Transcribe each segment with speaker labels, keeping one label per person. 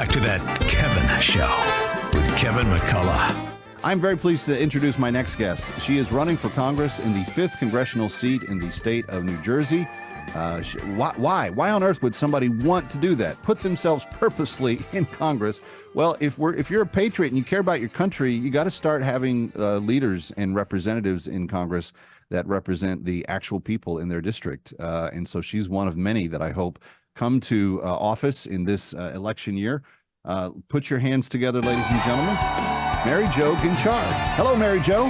Speaker 1: back to That Kevin Show with Kevin McCullough.
Speaker 2: I'm very pleased to introduce my next guest. She is running for Congress in the 5th congressional seat in the state of New Jersey. Why on earth would somebody want to do that? Put themselves purposely in Congress? Well, if you're a patriot and you care about your country, you got to start having leaders and representatives in Congress that represent the actual people in their district. And so she's one of many that I hope come to office in this election year. Put your hands together, ladies and gentlemen. Mary Jo Guinchard. Hello, Mary Jo.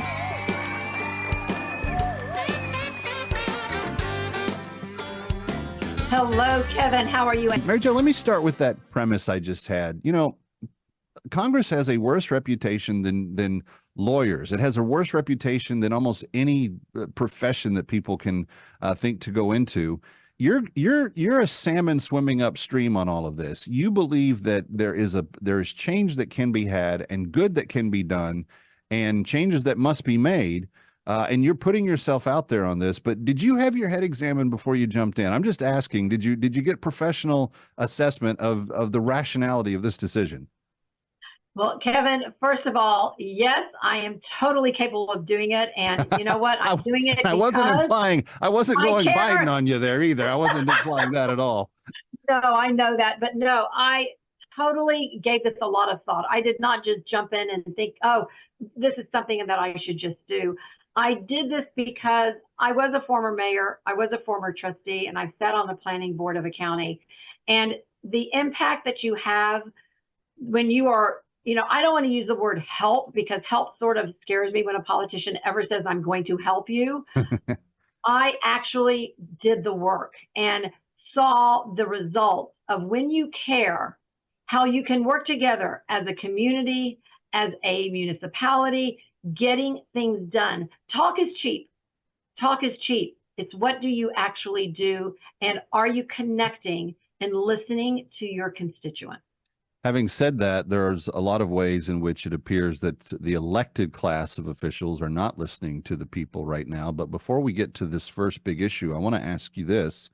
Speaker 3: Hello, Kevin. How are you?
Speaker 2: Mary Jo, let me start with that premise I just had. You know, Congress has a worse reputation than lawyers. It has a worse reputation than almost any profession that people can think to go into. You're a salmon swimming upstream on all of this. You believe that there is change that can be had and good that can be done and changes that must be made. And you're putting yourself out there on this, but did you have your head examined before you jumped in? I'm just asking, did you get professional assessment of the rationality of this decision?
Speaker 3: Well, Kevin, first of all, yes, I am totally capable of doing it. And you know what? I'm doing it.
Speaker 2: I wasn't going Biden on you there either. I wasn't implying that at all.
Speaker 3: No, I know that. But no, I totally gave this a lot of thought. I did not just jump in and think, oh, this is something that I should just do. I did this because I was a former mayor, I was a former trustee, and I've sat on the planning board of a county. And the impact that you have when you are, I don't want to use the word help because help sort of scares me when a politician ever says, I'm going to help you. I actually did the work and saw the results of when you care, how you can work together as a community, as a municipality, getting things done. Talk is cheap. Talk is cheap. It's what do you actually do? And are you connecting and listening to your constituents?
Speaker 2: Having said that, there's a lot of ways in which it appears that the elected class of officials are not listening to the people right now. But before we get to this first big issue, I want to ask you this.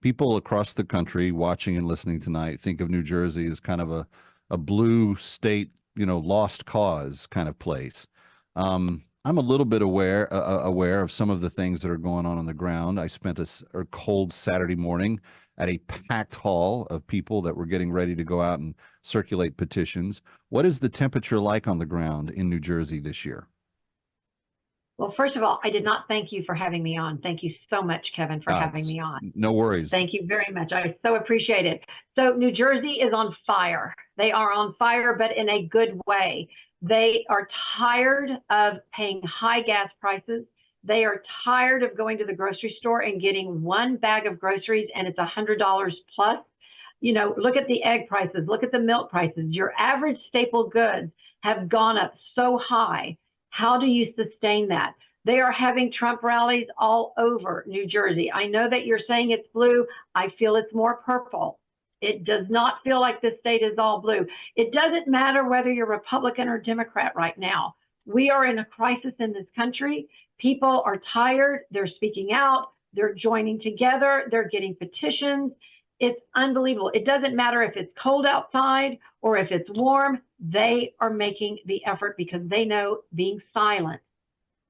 Speaker 2: People across the country watching and listening tonight think of New Jersey as kind of a blue state, lost cause kind of place. I'm a little bit aware of some of the things that are going on the ground. I spent a cold Saturday morning at a packed hall of people that were getting ready to go out and circulate petitions. What is the temperature like on the ground in New Jersey this year?
Speaker 3: Well, first of all, I did not thank you for having me on. Thank you so much, Kevin, for having me on.
Speaker 2: No worries.
Speaker 3: Thank you very much. I so appreciate it. So New Jersey is on fire. They are on fire, but in a good way. They are tired of paying high gas prices. They are tired of going to the grocery store and getting one bag of groceries and it's $100 plus. Look at the egg prices, look at the milk prices. Your average staple goods have gone up so high. How do you sustain that? They are having Trump rallies all over New Jersey. I know that you're saying it's blue. I feel it's more purple. It does not feel like this state is all blue. It doesn't matter whether you're Republican or Democrat right now. We are in a crisis in this country. People are tired. They're speaking out. They're joining together. They're getting petitions. It's unbelievable. It doesn't matter if it's cold outside or if it's warm. They are making the effort because they know being silent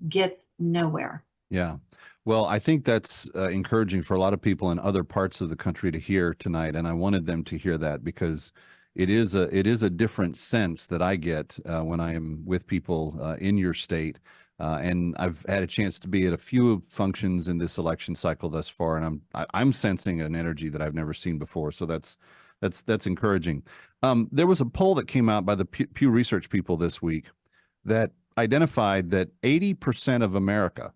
Speaker 3: gets nowhere.
Speaker 2: Yeah. Well, I think that's encouraging for a lot of people in other parts of the country to hear tonight. And I wanted them to hear that because it is a different sense that I get when I am with people in your state. And I've had a chance to be at a few functions in this election cycle thus far, and I'm sensing an energy that I've never seen before. So that's encouraging. There was a poll that came out by the Pew Research people this week that identified that 80% of America,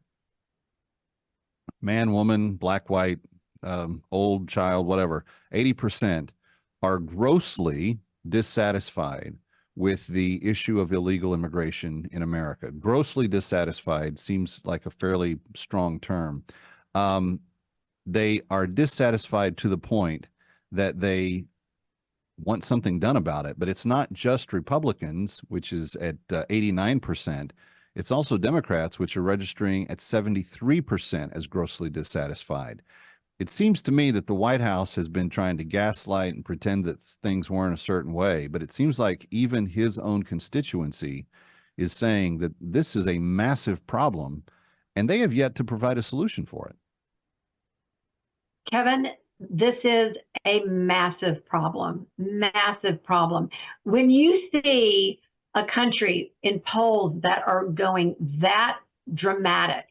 Speaker 2: man, woman, black, white, old, child, whatever, 80% are grossly dissatisfied with the issue of illegal immigration in America. Grossly dissatisfied seems like a fairly strong term. They are dissatisfied to the point that they want something done about it. But it's not just Republicans, which is at 89%. It's also Democrats, which are registering at 73% as grossly dissatisfied. It seems to me that the White House has been trying to gaslight and pretend that things weren't a certain way, but it seems like even his own constituency is saying that this is a massive problem, and they have yet to provide a solution for it.
Speaker 3: Kevin, this is a massive problem, massive problem. When you see a country in polls that are going that dramatic,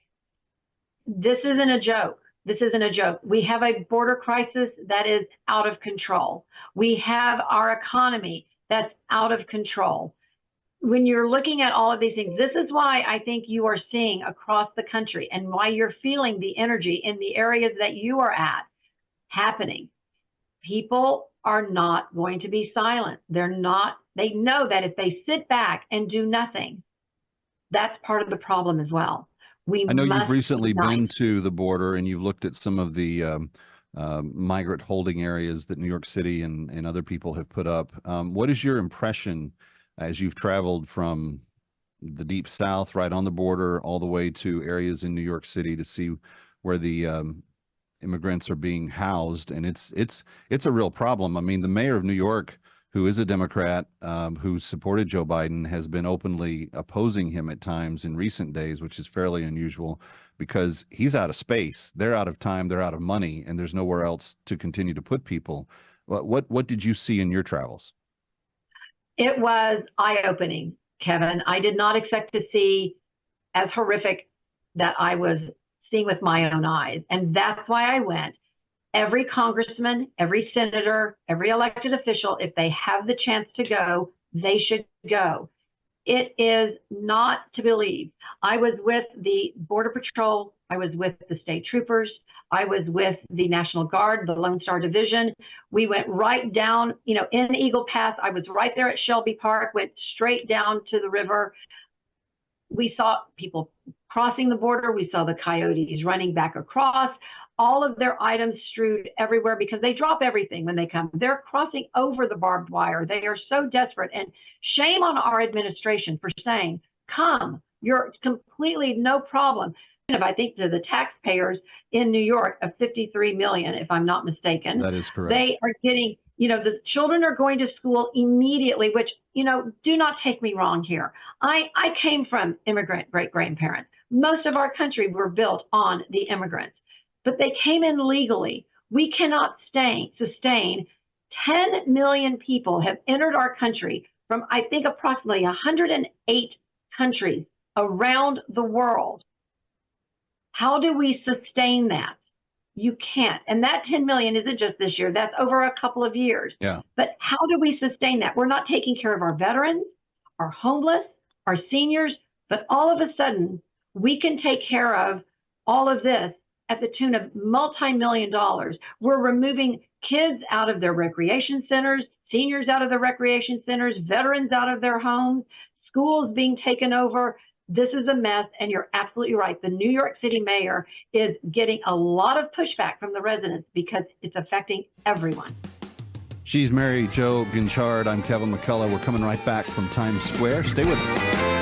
Speaker 3: this isn't a joke. This isn't a joke. We have a border crisis that is out of control. We have our economy that's out of control. When you're looking at all of these things, this is why I think you are seeing across the country and why you're feeling the energy in the areas that you are at happening. People are not going to be silent. They know that if they sit back and do nothing, that's part of the problem as well.
Speaker 2: I know you've recently been to the border and you've looked at some of the migrant holding areas that New York City and other people have put up. What is your impression as you've traveled from the deep South, right on the border, all the way to areas in New York City to see where the immigrants are being housed? And it's a real problem. I mean, the mayor of New York, who is a Democrat, who supported Joe Biden, has been openly opposing him at times in recent days, which is fairly unusual because he's out of space. They're out of time, they're out of money, and there's nowhere else to continue to put people. What did you see in your travels?
Speaker 3: It was eye-opening, Kevin. I did not expect to see as horrific that I was seeing with my own eyes. And that's why I went. Every congressman, every senator, every elected official, if they have the chance to go, they should go. It is not to believe. I was with the Border Patrol. I was with the state troopers. I was with the National Guard, the Lone Star Division. We went right down, in Eagle Pass. I was right there at Shelby Park, went straight down to the river. We saw people crossing the border. We saw the coyotes running back across. All of their items strewed everywhere because they drop everything when they come. They're crossing over the barbed wire. They are so desperate. And shame on our administration for saying, come, you're completely no problem. I think to the taxpayers in New York of 53 million, if I'm not mistaken.
Speaker 2: That is correct.
Speaker 3: They are getting, the children are going to school immediately, which, do not take me wrong here. I came from immigrant great-grandparents. Most of our country were built on the immigrants, but they came in legally. We cannot sustain 10 million people have entered our country from, I think, approximately 108 countries around the world. How do we sustain that? You can't. And that 10 million isn't just this year. That's over a couple of years.
Speaker 2: Yeah.
Speaker 3: But how do we sustain that? We're not taking care of our veterans, our homeless, our seniors, but all of a sudden we can take care of all of this at the tune of multi-million dollars. We're removing kids out of their recreation centers, seniors out of their recreation centers, veterans out of their homes, schools being taken over. This is a mess, and you're absolutely right. The New York City mayor is getting a lot of pushback from the residents because it's affecting everyone.
Speaker 2: She's Mary Jo Guinchard. I'm Kevin McCullough. We're coming right back from Times Square. Stay with us.